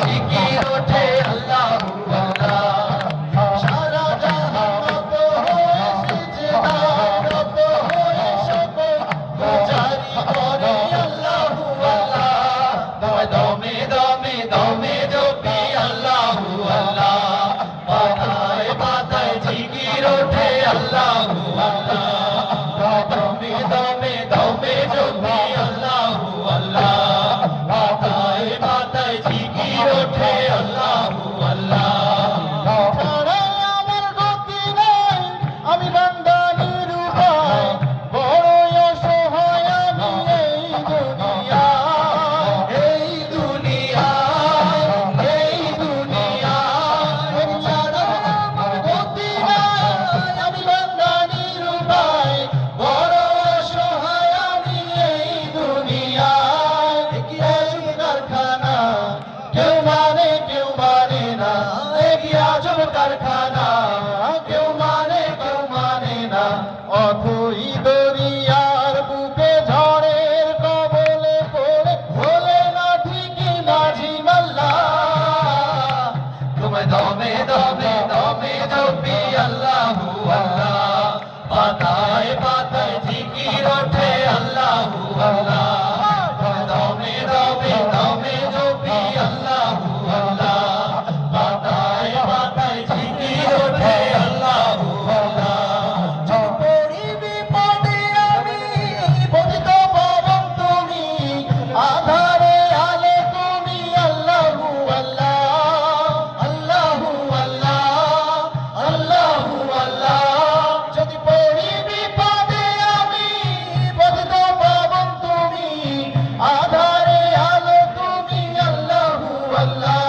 জিকির ওঠে আল্লাহু আল্লাহ। সারা জাহান নত হয়ে সিজদারত হয়ে সকল গুজারি করে আল্লাহু আল্লাহ। দমে দমে দমে জপি আল্লাহু আল্লাহ। পাতায় পাতায় জিকির ওঠে আল্লাহু আল্লাহ। দমে দমে দমে জপি আল্লাহু আল্লাহ। পাতায় পাতায় জিকির ওঠে আল্লাহু আল্লাহ। ছাড়াই আমার গতি নাই, আমি বান্দা নিরুপায়, বড়ই অসহায় আমি এই দুনিয়ায়। এই দুনিয়ায়, এই দুনিয়ায়, ছাড়াই আমার গতি নাই, আমি বান্দা নিরুপায়, বড় অসহায় আমি এই দুনিয়ায়। এগিয়ে আজব কারখানা, কেউ মানে না। এগিয়ে আজব কারখানা, কেউ মানে না। অথই দরিয়ার বুকে ঝড়ের কবলে পড়ে হলে না ঠিকই মাঝি মাল্লা। তোমায় দমে দমে দমে জপি আল্লাহু আল্লাহ। পাতায় পাতায় জিকির ওঠে আল্লাহু আল্লাহ। দমে দমে দমে জপি আল্লাহু আল্লাহ। পাতায় পাতায় জিকির ওঠে আল্লাহু আল্লাহ। পড়ি বিপদে আমি পতিত পাবন তুমি, আধারে আলো তুমি আল্লাহু আল্লাহ। আল্লাহু আল্লাহ, আল্লাহু আল্লাহ। যদি পড়ি বিপদে আমি পতিত পাবন তুমি, আধারে আলো তুমি আল্লাহু আল্লাহ।